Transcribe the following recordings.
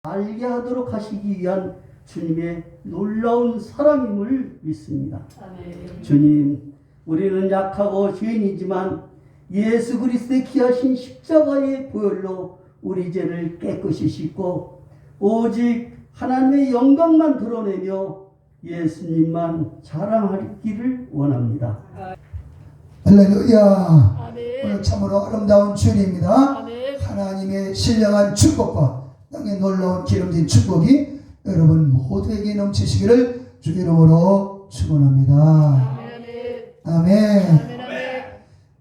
알게 하도록 하시기 위한 주님의 놀라운 사랑임을 믿습니다. 아멘. 주님, 우리는 약하고 죄인이지만 예수 그리스도의 귀하신 십자가의 보혈로 우리 죄를 깨끗이 씻고 오직 하나님의 영광만 드러내며 예수님만 자랑하기를 원합니다. 할렐루야. 아멘. 오늘 참으로 아름다운 주일입니다. 아멘. 하나님의 신령한 축복과 땅의 놀라운 기름진 축복이 여러분 모두에게 넘치시기를 주 이름으로 축원합니다. 아멘. 아멘.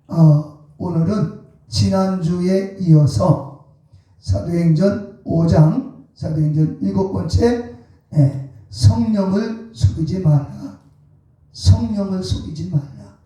아멘. 오늘은 지난주에 이어서 사도행전 5장 사도행전 7번째 성령을 속이지 말라, 성령을 속이지 말라,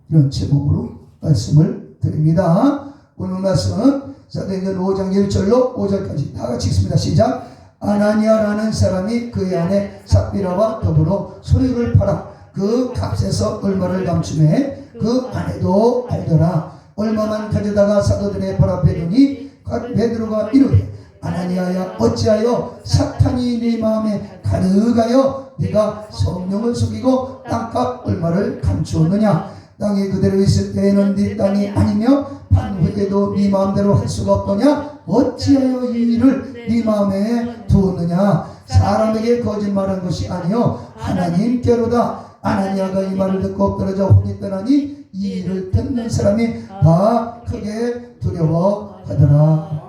이런 제목으로 말씀을 드립니다. 오늘 말씀은 사도행전 5장 1절로 5절까지 다 같이 읽습니다. 시작. 아나니아라는 사람이 그의 아내 삽비라와 더불어 소유를 팔아 그 값에서 얼마를 감추매 그 아내도 알더라. 얼마만 가져다가 사도들의 발 앞에 두니 베드로가 이르되 아나니아야, 어찌하여 사탄이 네 마음에 가득하여 네가 성령을 속이고 땅값 얼마를 감추었느냐. 땅이 그대로 있을 때에는 네 땅이 아니며 반후에도 네 마음대로 할 수가 없더냐. 어찌하여 이 일을 네 마음에 두었느냐. 사람에게 거짓말한 것이 아니요 하나님께로다. 아나니아가 이 말을 듣고 떨어져 혼이 떠나니 이 일을 듣는 사람이 다 크게 두려워하더라.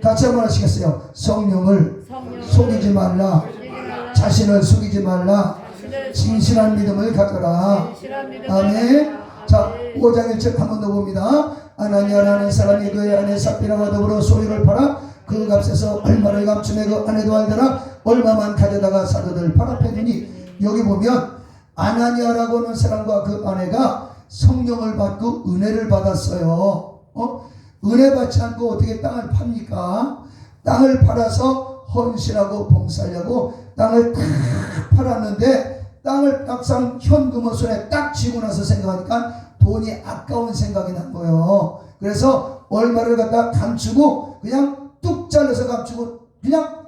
같이 한번 하시겠어요? 성령을 속이지 말라, 자신을 속이지 말라, 진실한 믿음을 가져라. 아멘. 자, 5장 1절 한 번 더 봅니다. 아나니아라는 사람이 그의 아내 삽비라와 더불어 소유를 팔아 그 값에서 얼마를 감추매 그 아내도 알더라. 얼마만 가져다가 사도들 발 앞에 두니. 여기 보면 아나니아라고 하는 사람과 그 아내가 성령을 받고 은혜를 받았어요. 은혜 받지 않고 어떻게 땅을 팝니까? 땅을 팔아서 헌신하고 봉사하려고 땅을 딱 팔았는데 땅을 막상 현금을 손에 딱 쥐고 나서 생각하니까 돈이 아까운 생각이 난 거예요. 그래서 얼마를 갖다 감추고 그냥 뚝 잘라서 감추고 그냥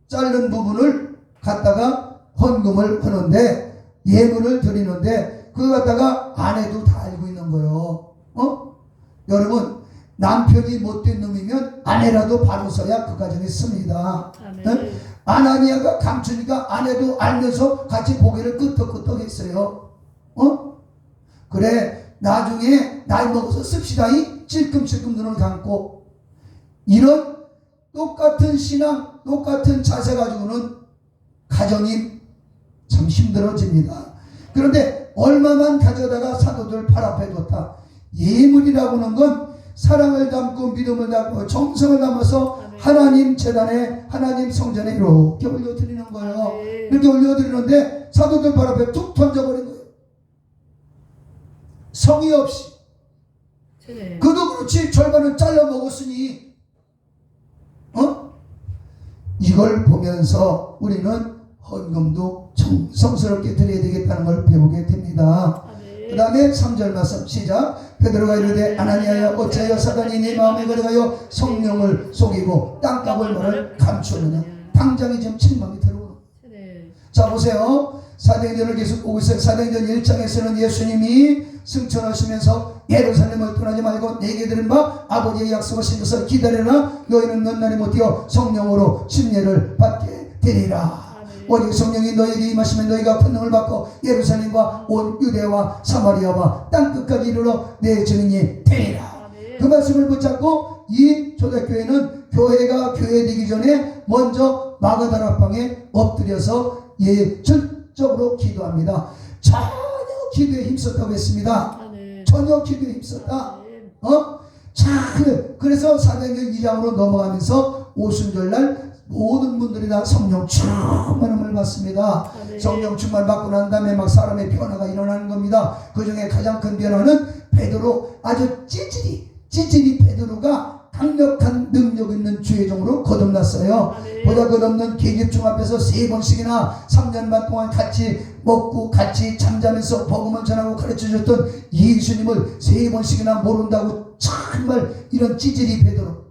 자른 부분을 갖다가 헌금을 하는데, 예물을 드리는데 그거 갖다가 아내도 다 알고 있는 거예요. 여러분, 남편이 못된 놈이면 아내라도 바로 서야 그 가정에 씁니다. 네? 아나니아가 감추니까 아내도 알면서 같이 고개를 끄덕끄덕 했어요. 그래, 나중에 나이 먹어서 씁시다. 이 찔끔찔끔 눈을 감고. 이런 똑같은 신앙, 똑같은 자세 가지고는 가정이 참 힘들어집니다. 그런데 얼마만 가져다가 사도들 발 앞에 뒀다. 예물이라고 하는 건 사랑을 담고 믿음을 담고 정성을 담아서 하나님 재단에, 하나님 성전에 이렇게 올려드리는 거예요. 이렇게 올려드리는데 사도들 발 앞에 툭 던져버린 거예요. 성의 없이. 그도 그렇지 절반은 잘라 먹었으니 이걸 보면서 우리는 헌금도 정성스럽게 드려야 되겠다는 걸 배우게 됩니다. 그 다음에 3절 말씀 시작. 베드로가 이르되 아나니아야, 어찌하여 사단이 네 마음에 거듭하여 성령을 속이고 땅값 얼마를 감추느냐. 당장에 지금 책망이 들어오는. 자, 보세요. 사도행전을 계속 보고 있어요. 사도행전 1장에서는 예수님이 승천하시면서 예루살렘을 떠나지 말고 내게 들은 바 아버지의 약속하신 것을 기다리라. 너희는 몇 날이 못 뛰어 성령으로 침례를 받게 되리라. 오직 성령이 너에게 임하시면 너희가 권능을 받고 예루살렘과 온 유대와 사마리아와 땅끝까지 이르러 내 증인이 되리라. 그 말씀을 붙잡고 이 초대교회는 교회가 교회되기 전에 먼저 마가다락방에 엎드려서 전적으로 기도합니다. 전혀 기도에 힘썼다고 했습니다. 전혀 기도에 힘썼다. 자, 그래서 사도행전 2장으로 넘어가면서 오순절날 모든 분들이 다 성령 충만함을 받습니다. 성령 충만 받고 난 다음에 막 사람의 변화가 일어나는 겁니다. 그 중에 가장 큰 변화는 베드로, 아주 찌질이 베드로가 강력한 능력 있는 주의종으로 거듭났어요. 보다 끝없는 계집중 앞에서 3번씩이나 3년 반 동안 같이 먹고 같이 잠자면서 복음을 전하고 가르쳐줬던 예수님을 3번씩이나 모른다고 정말 이런 찌질이 베드로.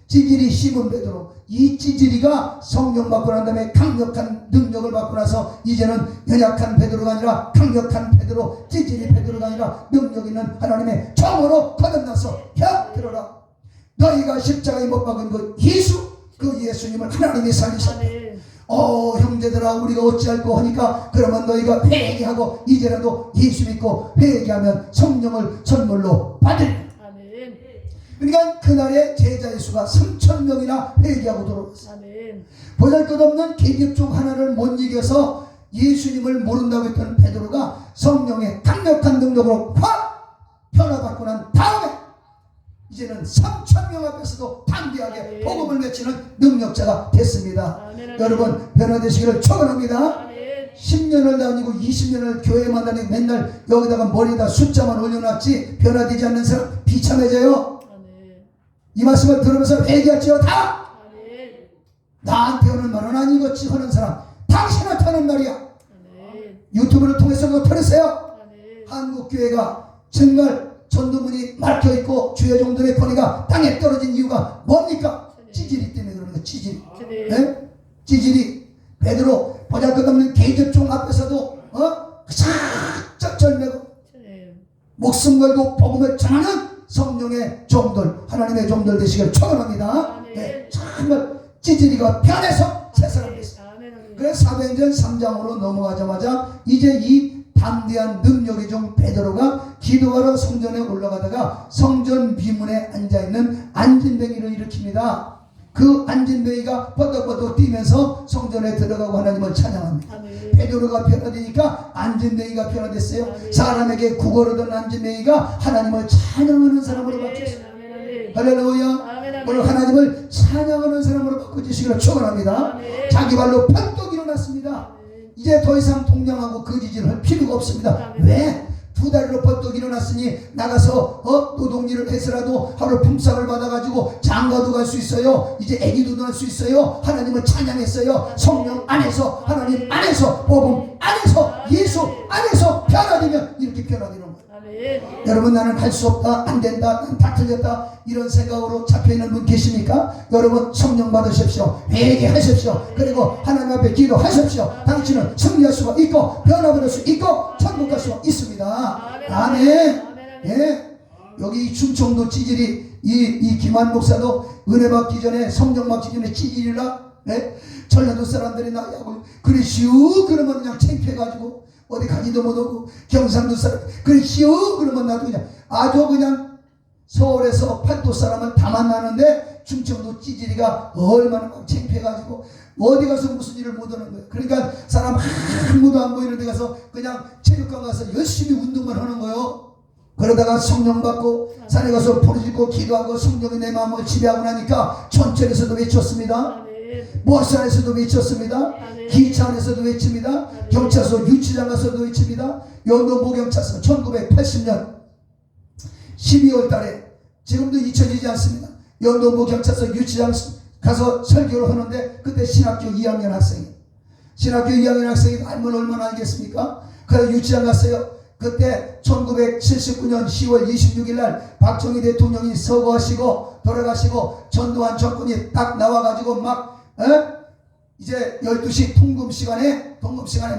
찌질이 시몬 베드로. 이 찌질이가 성령 받고 난 다음에 강력한 능력을 받고 나서 이제는 연약한 베드로가 아니라 강력한 베드로, 찌질이 베드로가 아니라 능력 있는 하나님의 종으로 거듭나서 야 들어라. 너희가 십자가에 못 박은 그 예수, 그 예수님을 하나님이 살리셨다. 형제들아 우리가 어찌할꼬 하니까 그러면 너희가 회개하고 이제라도 예수 믿고 회개하면 성령을 선물로 받으리라. 그러니까 그날에 제자의 수가 3,000명이나 회개하고 들어왔어요. 보잘것없는 계급 중 하나를 못 이겨서 예수님을 모른다고 했던 베드로가 성령의 강력한 능력으로 확 변화받고 난 다음에 이제는 3,000명 앞에서도 담대하게 복음을 외치는 능력자가 됐습니다. 여러분 변화되시기를 축원합니다. 10년을 다니고 20년을 교회만 다니고 맨날 여기다가 머리에다 숫자만 올려놨지 변화되지 않는 사람 비참해져요. 이 말씀을 들으면서 회개할지어 다 나한테 오는 말은 아니겠지 하는 사람 당신한테 하는 말이야. 유튜브를 통해서 그거 들으세요. 한국교회가 정말 전도문이 막혀있고 주의 종들의 권위가 땅에 떨어진 이유가 뭡니까? 찌질이 때문에 그러는 거예요. 찌질이. 네? 찌질이 베드로 보잘것없는 계급종 앞에서도 짝짝절매고 목숨 걸고 복음을 전하는 성령의 종들, 하나님의 종들 되시길 축원합니다. 네, 정말 찌질이가 변해서 새 사람 됐어요. 그래서 사도행전 3장으로 넘어가자마자 이제 이 담대한 능력의 종 베드로가 기도하러 성전에 올라가다가 성전 비문에 앉아있는 안진뱅이를 일으킵니다. 그 안진뱅이가 버덕버덕 뛰면서 성전에 들어가고 하나님을 찬양합니다. 베드로가 변화되니까 안진뱅이가 변화됐어요. 사람에게 구걸하던 안진뱅이가 하나님을 찬양하는 사람으로 바뀌었어요. 할렐루야. 오늘 하나님을 찬양하는 사람으로 바꿔주시기를 축원합니다. 자기 발로 펄떡 일어났습니다. 이제 더 이상 동냥하고 거지질을 할 필요가 없습니다. 왜? 두 다리로 벌떡 일어났으니 나가서 노동일을 해서라도 하루 품삯을 받아가지고 장가도 갈 수 있어요. 이제 애기도 낳을 수 있어요. 하나님을 찬양했어요. 성령 안에서, 하나님 안에서, 복음 안에서, 예수 안에서 변화되면 이렇게 변화되는 거예요. 여러분 나는 할 수 없다, 안 된다, 난 다 틀렸다 이런 생각으로 잡혀있는 분 계십니까? 여러분 성령 받으십시오. 회개하십시오. 그리고 하나님 앞에 기도하십시오. 당신은 승리할 수가 있고 변화받을 수 있고 천국 갈 수가 있습니다. 아멘. 예. 여기 충청도 찌질이 이 김한 목사도 은혜 받기 전에 성령 받기 전에 찌질이라 전라도 사람들이 나하고 그러시오 그러면 그냥 창피해가지고 어디 가지도 못하고 경상도 사람 그러시오 그러면 나도 그냥 아주 그냥 서울에서 팔도 사람을 다 만나는데 충청도 찌질이가 얼마나 막 창피해가지고 어디 가서 무슨 일을 못하는 거예요. 그러니까 사람 아무도 안 보이는 데 가서 그냥 체육관 가서 열심히 운동만 하는 거예요. 그러다가 성령 받고 산에 가서 부르짖고 기도하고 성령이 내 마음을 지배하고 나니까 촌철에서도 외쳤습니다. 모산에서도 외쳤습니다. 기차 안에서도 외칩니다. 경찰서 유치장 가서도 외칩니다. 연도모경찰서 1980년 12월 달에 지금도 잊혀지지 않습니다. 연도모경찰서 유치장 가서 설교를 하는데 그때 신학교 2학년 학생이 신학교 2학년 학생이 알면 얼마나 알겠습니까? 그래서 유치장 갔어요. 그때 1979년 10월 26일 날 박정희 대통령이 서거하시고 돌아가시고 전두환 정권이 딱 나와가지고 막 이제 12시 통금 시간에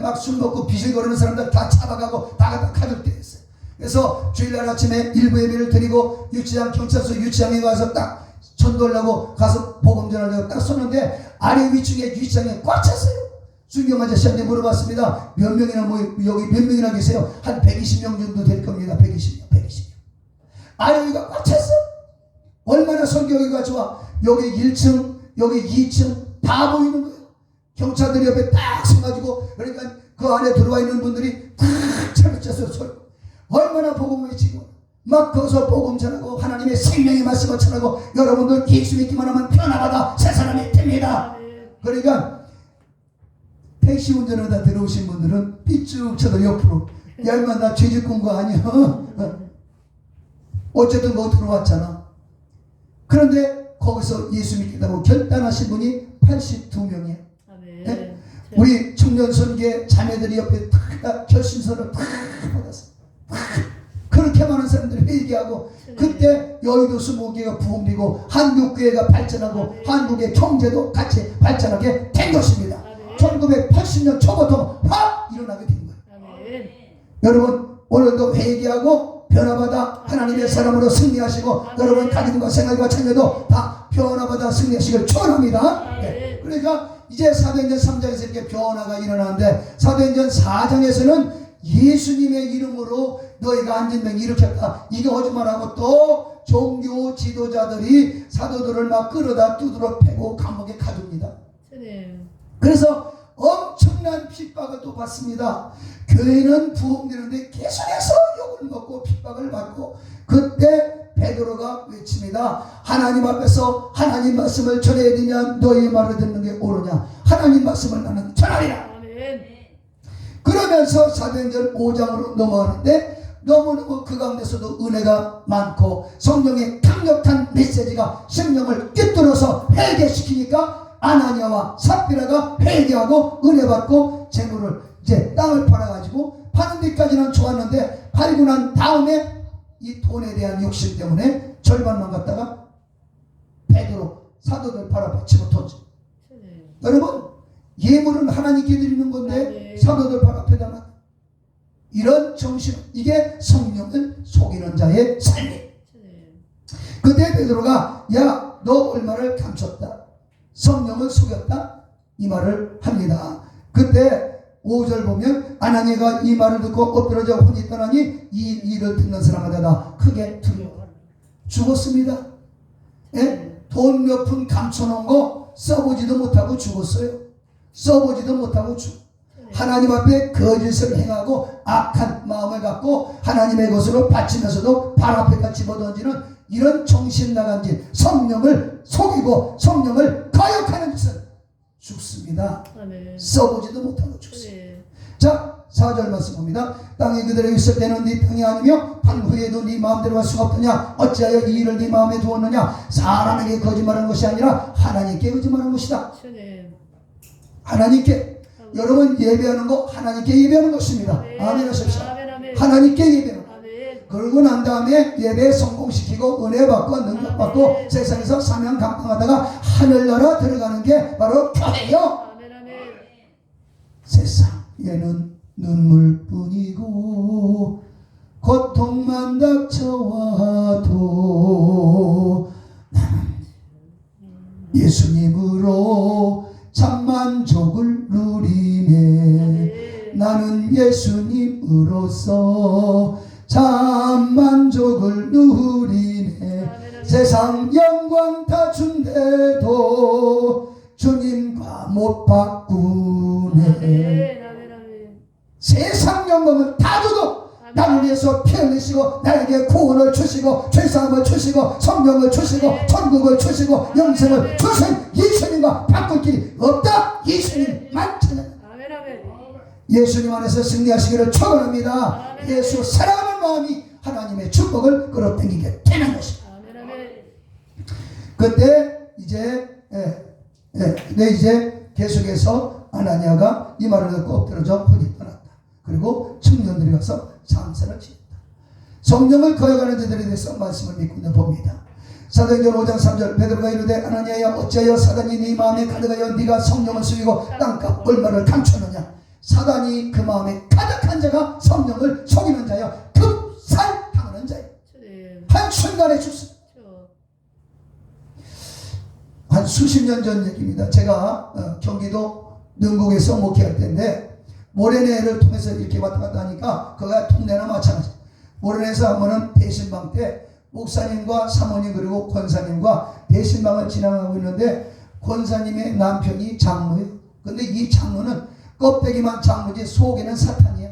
막 술 먹고 비실거리는 사람들 다 잡아가고 다 갖다 가둘 때였어요. 그래서 주일날 아침에 일부 예배를 드리고 유치장 경찰서 유치장에 가서 딱 전도하려고 가서 복음 전하려고 딱 섰는데 아래 위층에 유치장에 꽉 찼어요. 순경 아저씨한테 물어봤습니다. 몇 명이나 여기 몇 명이나 계세요? 한 120명 정도 될 겁니다. 120명. 아래 여기가 꽉 찼어. 얼마나 성경이가 좋아. 여기 1층 여기 2층 다 보이는 거예요. 경찰들이 옆에 딱 서가지고 그러니까 그 안에 들어와 있는 분들이 탁 차려쳐서 얼마나 복음을 외치고 막 거기서 복음 전하고 하나님의 생명의 말씀을 전하고 여러분들 예수 믿기만 하면 변화받아 새 사람이 됩니다. 그러니까 택시 운전하다 들어오신 분들은 삐쭉 쳐도 옆으로 야 인마 나 죄짓은 거 아니야. 어쨌든 뭐 들어왔잖아. 그런데 거기서 예수 믿겠다고 결단하신 분이 82명이에요. 네? 우리 청년선교회 자매들이 옆에 다 결심서를 다 받았어요. 그렇게 많은 사람들이 회개하고 그때 여의도 수목교회가 부흥되고 한국교회가 발전하고 한국의 경제도 같이 발전하게 된 것입니다. 1980년 초부터 확 일어나게 된 거예요. 여러분 오늘도 회개하고 변화받아 하나님의 사람으로 승리하시고 여러분 가정과 생활과 자녀도 다 변화받아 승리하시길 축원합니다. 네. 그러니까 이제 사도행전 3장에서 이렇게 변화가 일어나는데 사도행전 4장에서는 예수님의 이름으로 너희가 안전병 일으켰다 이거 하지 말라고 또 종교 지도자들이 사도들을 막 끌어다 두드러 패고 감옥에 가둡니다. 그래서 엄청난 핍박을 또 받습니다. 교회는 부흥되는데 계속해서 욕을 먹고 핍박을 받고 그때 베드로가 외칩니다. 하나님 앞에서 하나님 말씀을 전해야 되냐 너희 말을 듣는 게 옳으냐 하나님 말씀을 나는 전하리라. 그러면서 사도행전 5장으로 넘어가는데 너무너무 그 가운데서도 은혜가 많고 성령의 강력한 메시지가 심령을 꿰뚫어서 회개시키니까 아나니아와 삽비라가 회개하고 은혜 받고 재물을 이제 땅을 팔아가지고 파는 데까지는 좋았는데 팔고 난 다음에 이 돈에 대한 욕심 때문에 절반만 갖다가 베드로 사도들 팔아 바치고 던져. 여러분 예물은 하나님께 드리는 건데 사도들 팔 앞에다가 이런 정신 이게 성령을 속이는 자의 삶이에요. 그때 베드로가 야 너 얼마를 감췄다 성령을 속였다 이 말을 합니다. 그때 5절 보면 아나니아가 이 말을 듣고 엎드러져 혼이 떠나니 이 일을 듣는 사람마다 다 크게 두려워 죽었습니다. 예? 돈 몇 푼 감춰놓은 거 써보지도 못하고 죽었어요. 써보지도 못하고 하나님 앞에 거짓을 행하고 악한 마음을 갖고 하나님의 것으로 바치면서도 발 앞에다 집어던지는 이런 정신 나간 짓 성령을 속이고 성령을 거역하는 짓은 죽습니다. 써보지도 못하고 죽습니다. 자 4절 말씀 봅니다. 땅에 그대로 있을 때는 네 땅이 아니며 반 후에도 네 마음대로 할 수가 없더냐 어찌하여 이 일을 네 마음에 두었느냐 사람에게 거짓말하는 것이 아니라 하나님께 거짓말하는 것이다. 하나님께 여러분 예배하는 거 하나님께 예배하는 것입니다. 아멘 하십시오. 하나님께 예배하는 거. 그러고 난 다음에 예배 성공시키고 은혜 받고 능력 받고 세상에서 사명 감당하다가 하늘나라 들어가는 게 바로 교회요. 세상에는 눈물뿐이고 고통만 닥쳐와도 나는 예수님으로 참만족을 누리네. 나는 예수님으로서 참만족을 누리네. 세상 영광 다 준대도 주님과 못 바꾸네. 세상 영광을 다 줘도 나를 위해서 피 흘리시고 나에게 구원을 주시고 죄사함을 주시고 성령을 주시고 천국을 주시고 영생을 주신 예수님과 바꿀 길이 없다. 예수님만 찾아 예수님 안에서 승리하시기를 축원합니다. 예수 사랑하는 마음이 하나님의 축복을 끌어당기게 되는 것입니다. 그때 이제 이제 계속해서 아나니아가 이 말을 듣고 엎드러져 혼이 떠났다. 그리고 청년들이 가서 상사를 지었다. 성령을 거역하는 자들에 대해서 말씀을 믿고 봅니다. 사도행전 5장 3절 베드로가 이르되 아나니아야 어찌하여 사단이 네 마음에 가득하여 네가 성령을 속이고 땅값 얼마를 감췄느냐. 사단이 그 마음에 가득한 자가 성령을 속이는 자여 급살당하는 자여. 한순간에 죽습니다. 한 수십 년 전 얘기입니다. 제가 경기도 능곡에서 목회할 때인데 모래내를 통해서 이렇게 왔다 갔다 하니까 그가 통내나 마찬가지. 모래내에서 한 번은 대신방 때 목사님과 사모님 그리고 권사님과 대신방을 지나가고 있는데 권사님의 남편이 장로예요. 근데 이 장로는 껍데기만 장로지 속에는 사탄이야.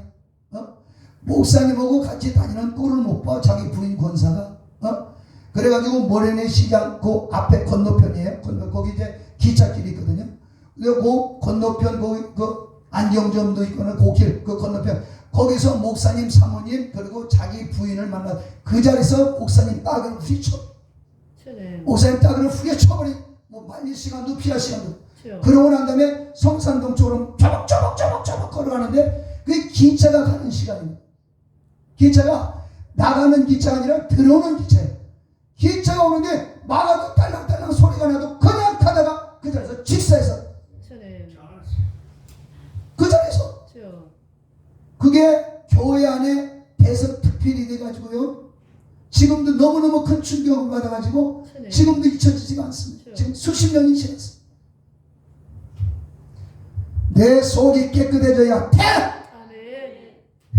목사님하고 같이 다니는 꼴을 못 봐. 자기 부인 권사가. 그래가지고 모래내 시장 그 앞에 건너편이에요. 거기 이제 기찻길이 있거든요. 그리고 그 건너편 그 안경점도 있거나 그 길 그 건너편 거기서 목사님 사모님 그리고 자기 부인을 만나 그 자리에서 목사님 따귀를 후리쳐. 목사님 따귀를 후려쳐버린 뭐 말릴 시간도 피할 시간도. 그러고 난 다음에 성산동 쪽으로 쪼벅쪼벅 걸어가는데 그게 기차가 가는 시간입니다. 기차가 나가는 기차가 아니라 들어오는 기차예요. 기차가 오는데 막아도 딸랑딸랑 소리가 나도 그냥 가다가 그 자리에서 직사해서 주님. 그 자리에서 주여. 그게 교회 안에 대성특필이 돼가지고요. 지금도 너무너무 큰 충격을 받아가지고 주님. 지금도 잊혀지지가 않습니다. 지금 수십 년이 지났습니다. 내 속이 깨끗해져야 돼! 아멘.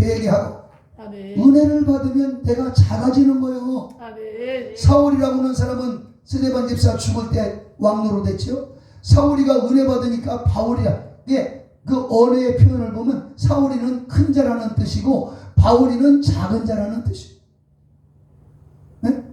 회개하고 아멘. 은혜를 받으면 내가 작아지는 거예요. 아멘. 사울이라고 하는 사람은 스데반 집사 죽을 때 왕노로 됐죠. 사울이가 은혜 받으니까 바울이야. 예, 그 언어의 표현을 보면 사울이는 큰 자라는 뜻이고 바울이는 작은 자라는 뜻이에요. 네?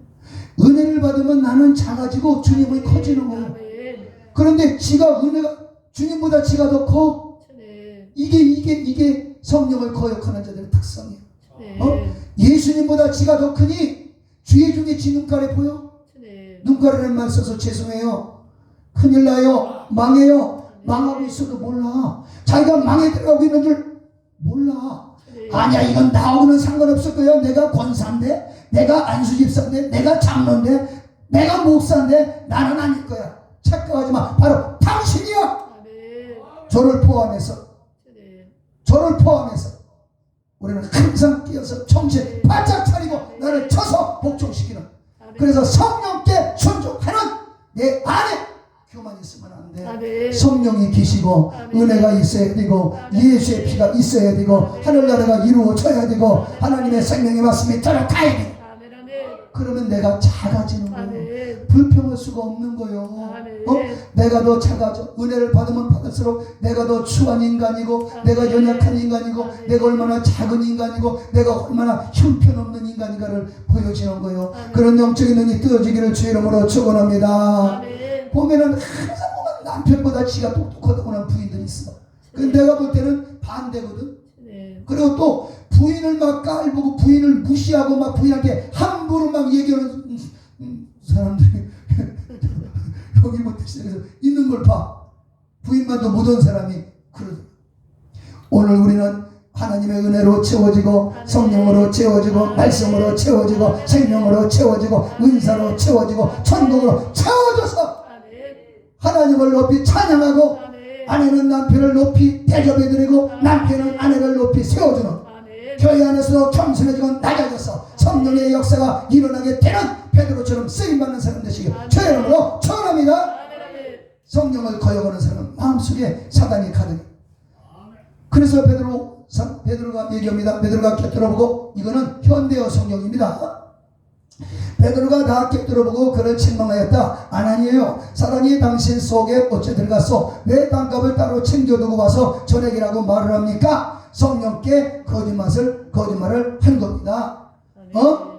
은혜를 받으면 나는 작아지고 주님은 커지는 거예요. 아멘. 그런데 지가 은혜가 주님보다 지가 더 커. 주님. 이게 성령을 거역하는 자들의 특성이에요. 주님. 예수님보다 지가 더 크니 주의 중에 지 눈깔에 보여? 주님. 눈가라는 말 써서 죄송해요. 큰일 나요. 망해요. 망하고 있어도 몰라. 자기가 망에 들어가고 있는 줄 몰라. 아니야, 이건 나하고는 상관없을 거야. 내가 권사인데, 내가 안수집사인데, 내가 장로인데, 내가 목사인데 나는 아닐 거야. 착각하지 마. 바로 당신이야. 아멘. 저를 포함해서 주님. 저를 포함해서 우리는 항상 끼어서 정신 바짝 차리고 나를 쳐서 복종시키는, 아멘. 그래서 성령께 순종하는 내 안에 교만 있으면 안 돼. 아멘. 성령이 계시고 아멘. 은혜가 있어야 되고 아멘. 예수의 피가 있어야 되고 아멘. 하늘나라가 이루어져야 되고 하나님의 생명의 말씀이 들어가야 돼. 아멘. 아멘. 그러면 내가 작아지는 거예요. 아멘. 불평할 수가 없는 거예요. 아멘. 내가 더 작아져. 은혜를 받으면 받을수록 내가 더 추한 인간이고 아멘. 내가 연약한 인간이고 아멘. 내가 얼마나 작은 인간이고 내가 얼마나 형편없는 인간인가를 보여지는 거예요. 아멘. 그런 영적인 눈이 뜨어지기를 주의 이름으로 축원합니다. 아멘. 보면은 항상 보면 남편보다 지가 똑똑하다고 하는 부인들이 있어. 근데 내가 볼 때는 반대거든. 주님. 그리고 또 부인을 막 깔보고 부인을 무시하고 막 부인한테 함부로 막 얘기하는 사람들이 여기부터 시작해서 있는 걸 봐. 부인만도 못한 사람이 그러더라. 오늘 우리는 하나님의 은혜로 채워지고 성령으로 채워지고 말씀으로 채워지고 생명으로 채워지고 은사로 채워지고 천국으로 채워져서 아멘. 하나님을 높이 찬양하고 아멘. 아내는 남편을 높이 대접해드리고 남편은 아내를 높이 세워주는 아멘. 교회 안에서도 겸손해지고 낮아져서 성령의 역사가 일어나게 되는 베드로처럼 쓰임받는 사람 되시길 주의 이름으로 축원합니다. 아멘. 성령을 거역하는 사람은 마음속에 사단이 가득. 그래서 베드로가 얘기합니다. 베드로가 꿰뚫어보고, 이거는 현대어 성경입니다. 베드로가 다 꿰뚫어보고 그를 책망하였다. 아니에요. 사단이 당신 속에 어째 들어갔어? 왜 땅값을 따로 챙겨두고 와서 전액이라고 말을 합니까? 성령께 거짓말을 한 겁니다.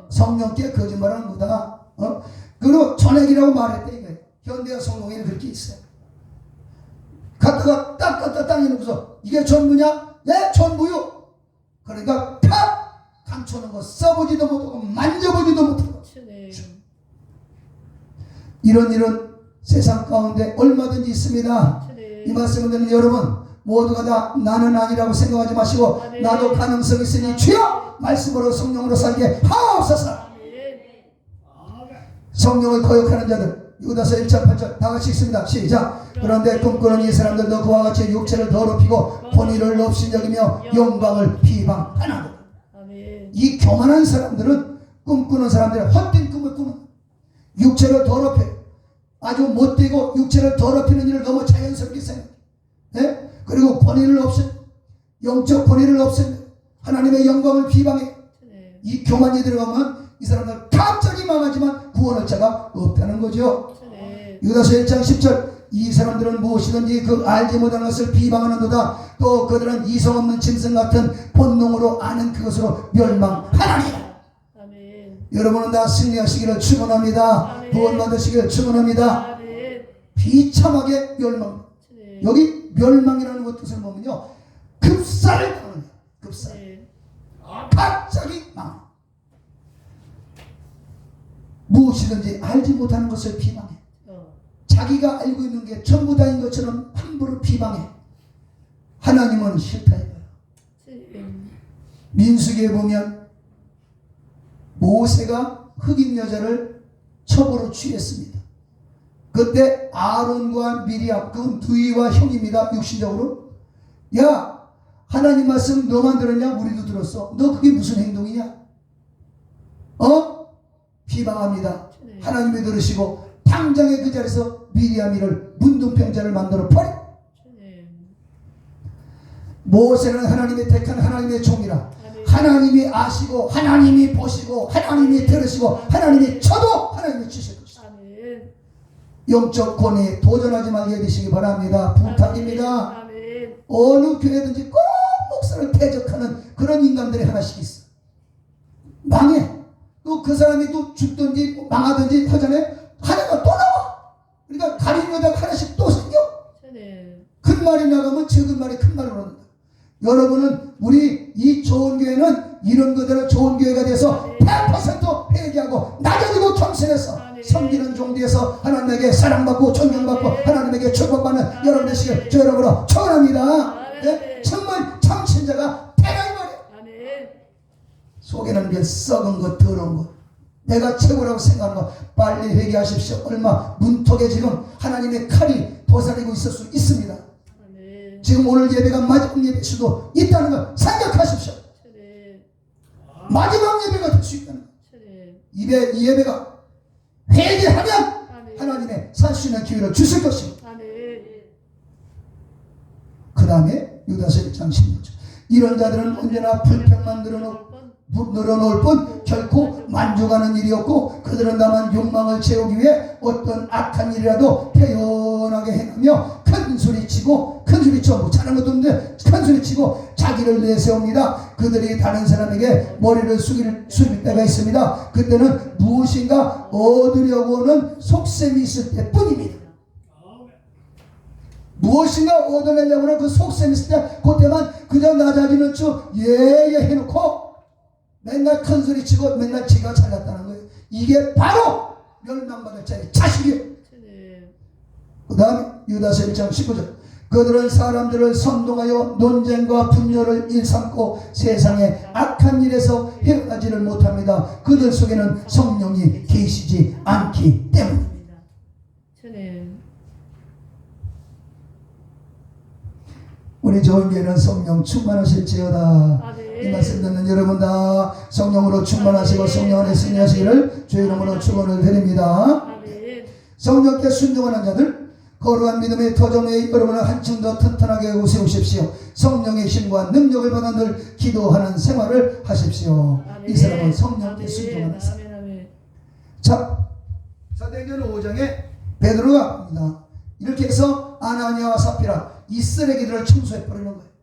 성령께 거짓말을 한 거다. 그리고 전액이라고 말했대. 이거예요. 현대어 성경에는 그렇게 있어요. 갖다가 딱 갖다 땅에 놓고서 이게 전부냐? 네, 전부요. 그러니까 팍 감추는 거 써보지도 못하고 만져보지도 못하고 주님. 이런 세상 가운데 얼마든지 있습니다. 이 말씀을 듣는 여러분 모두가 다 나는 아니라고 생각하지 마시고 나도 가능성이 있으니 주여 말씀으로 성령으로 살게 하옵소서. 성령을 거역하는 자들 유다서 1장 8절 다 같이 읽습니다. 시작. 그런데 꿈꾸는 이 사람들도 그와 같이 육체를 더럽히고 본의를 없인 여기며 영광을 비방하나. 아멘. 이 교만한 사람들은 꿈꾸는 사람들은 헛된 꿈을 꾸는, 육체를 더럽혀 아주 못되고 육체를 더럽히는 일을 너무 자연스럽게 생각해. 네? 그리고 본의를 없인, 영적 본의를 없인 하나님의 영광을 비방해. 이 교만이 들어가면 이 사람들 갑자기 망하지만 구원할 자가 없다는 거죠. 유다서 1장 10절 이 사람들은 무엇이든지 그 알지 못하는 것을 비방하는도다. 또 그들은 이성 없는 짐승 같은 본능으로 아는 그것으로 멸망하나니. 아멘. 여러분은 다 승리하시기를 축원합니다. 아멘. 구원 받으시기를 축원합니다. 아멘. 비참하게 멸망. 주님. 여기 멸망이라는 것 뜻을 보면요 급사를 당하는 거예요. 급사. 네. 갑자기 망. 무엇이든지 알지 못하는 것을 비방해. 자기가 알고 있는 게 전부 다인 것처럼 함부로 비방해. 하나님은 싫다 이거예요. 민수기에 보면 모세가 흑인 여자를 첩으로 취했습니다. 그때 아론과 미리암, 그 누이와 형입니다. 육신적으로. 야, 하나님 말씀 너만 들었냐? 우리도 들었어. 너 그게 무슨 행동이냐? 비방합니다. 하나님이 들으시고 당장에 그 자리에서 미리암이를 문둥병자를 만들어 버려. 모세는 하나님의 택한 하나님의 종이라. 하나님이 아시고 하나님이 보시고 하나님이 들으시고 하나님이 쳐도 하나님이 치실 것이다. 영적 권위에 도전하지 말게 되시기 바랍니다. 부탁입니다. 어느 교회든지 꼭 목사를 대적하는 그런 인간들이 하나씩 있어. 망해. 또 그 사람이 또 죽든지 망하든지 하잖아요. 하나가 또 나와. 그러니까 가리려다가 하나씩 또 생겨. 큰 말이 나가면 적은 말이 큰 말로 나온다. 여러분은 우리 이 좋은 교회는 이런 그대로 좋은 교회가 돼서 100% 회개하고 낮아지고 겸손해서 섬기는 종되어서 하나님에게 사랑받고 존경받고 하나님에게 축복받는 여러분 되시길 저 여러분으로 축원합니다. 네? 정말 참신자가 대단히 말이에요. 속에는 몇 썩은 것 더러운 것 내가 최고라고 생각하는 것 빨리 회개하십시오. 얼마 문턱에 지금 하나님의 칼이 도사리고 있을 수 있습니다. 지금 오늘 예배가 마지막 예배일 수도 있다는 걸 생각하십시오. 마지막 예배가 될 수 있다는 것. 이 예배가 회개하면 하나님의 살 수 있는 기회를 주실 것입니다. 그 다음에 유다서 1장 16절 이런 자들은 언제나 불평만 늘어놓을 뿐 결코 만족하는 일이 없고 그들은 다만 욕망을 채우기 위해 어떤 악한 일이라도 태연하게 행하며 큰소리치고 큰소리쳐 잘하는 것도 없는데 큰소리치고 자기를 내세웁니다. 그들이 다른 사람에게 머리를 숙일 때가 있습니다. 그때는 무엇인가 얻으려고는 속셈이 있을 때뿐입니다. 무엇인가 얻어내려고 하는 그 속셈이 있을 때 그때만 그저 낮아지는 척 예예 해놓고 맨날 큰소리치고 맨날 지가 잘났다는 거예요. 이게 바로 멸망받을 자의 자식이에요. 그 다음에 유다서 1장 19절 그들은 사람들을 선동하여 논쟁과 분열을 일삼고 세상의 악한 일에서 헤어나지를 못합니다. 그들 속에는 성령이 계시지 않기 때문입니다. 우리 좋은 교회는 성령 충만하실지어다. 이 말씀 듣는 여러분 다 성령으로 충만하시고 성령 안에 승리하시기를 주의 이름으로 축원을 드립니다. 성령께 순종하는 자들 거룩한 믿음의 터전 위에 여러분을 한층 더 튼튼하게 하고 세우십시오. 성령의 힘과 능력을 받아 늘 기도하는 생활을 하십시오. 이 사람은 성령께 순종하는 사람. 자, 사도행전 5장에 베드로가 합니다. 이렇게 해서 아나니아와 삽비라 이 쓰레기들을 청소해버리는 거예요.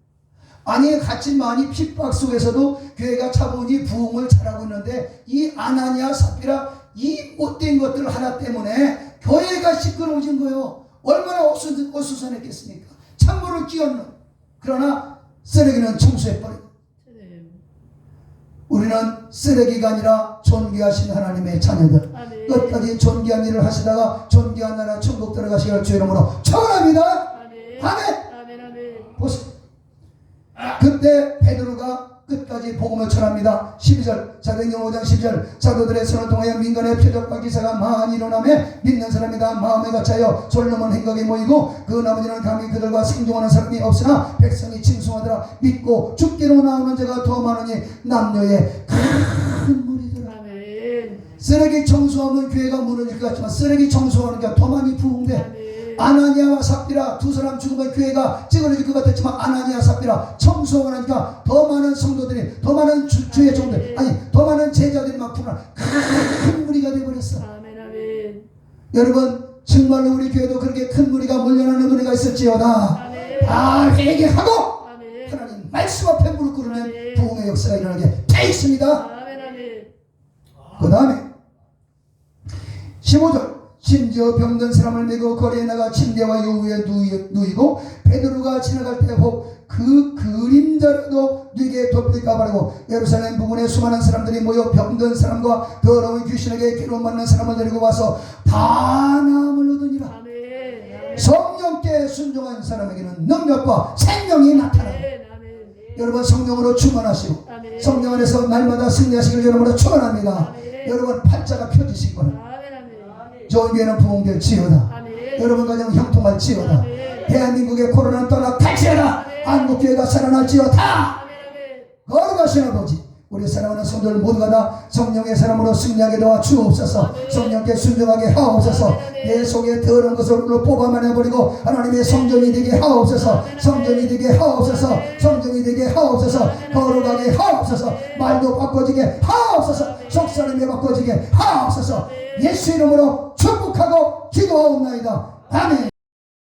아니 같이 많이 핍박 속에서도 교회가 차분히 부흥을 잘하고 있는데 이 아나니아 삽비라 이 못된 것들 하나 때문에 교회가 시끄러워진 거예요. 얼마나 어수선했겠습니까? 찬물을 끼얹는 그러나 쓰레기는 청소해버리고 우리는 쓰레기가 아니라 존귀하신 하나님의 자녀들 끝까지 존귀한 일을 하시다가 존귀한 나라 천국 들어가시기를 주의 이름으로 축원합니다. 아멘. 보세요. 그때 베드로가 끝까지 복음을 전합니다. 12절 사도행전 5장 12절 사도들의 손을 통하여 민간의 표적과 기사가 많이 일어나며 믿는 사람이 다 마음에 갇혀요 솔로몬 행각에 모이고 그 나머지는 감히 그들과 생존하는 사람이 없으나 백성이 칭송하더라. 믿고 죽기로 나오는 자가 더 많으니 남녀의 큰 무리더라. 쓰레기 청소하면 교회가 무너질 것 같지만 쓰레기 청소하는 게 더 많이 부흥돼. 아나니아와 삽비라 두 사람 죽으면 교회가 찌그러질 것 같았지만 아나니아 삽비라 청소하고 나니까 더 많은 성도들이 더 많은 주의 종들 아니 더 많은 제자들이 막 부르는 큰 무리가 되어버렸어. 여러분 정말로 우리 교회도 그렇게 큰 무리가 몰려나는 은혜가 있을지어다. 다 회개하고 하나님 말씀 앞에 무릎 꿇으면 부흥의 역사가 일어나게 돼 있습니다. 그 다음에 15절 심지어 병든 사람을 메고 거리에 나가 침대와 요우에 누이고 베드로가 지나갈 때 혹 그 그림자라도 뉘게 덮일까 바라고 예루살렘 부근에 수많은 사람들이 모여 병든 사람과 더러운 귀신에게 괴로움받는 사람을 데리고 와서 다 나음을 얻으니라. 성령께 순종한 사람에게는 능력과 생명이 나타납니다. 여러분 성령으로 충만하시고 성령 안에서 날마다 승리하시기를 여러분으로 축원합니다. 여러분 팔자가 펴지시기 바랍니다. 좋은 교회는 부흥될지어다. 아멘. 여러분 가정 형통할지어다. 아멘. 대한민국의 코로나는 떠나갈지어다. 한국교회가 살아날지어다. 아멘. 거룩하신 아버지, 우리 사랑하는 성도들 모두가 다 성령의 사람으로 승리하게 도와주옵소서. 성령께 순종하게 하옵소서. 내 속에 더러운 것을 뽑아내버리고 하나님의 성전이 되게 하옵소서. 성전이 되게 하옵소서. 성전이 되게 하옵소서. 거룩하게 하옵소서. 말도 바꿔지게 하옵소서. 속사람이 바꿔지게 하옵소서. 예수 이름으로 축복하고 기도하옵나이다. 아멘.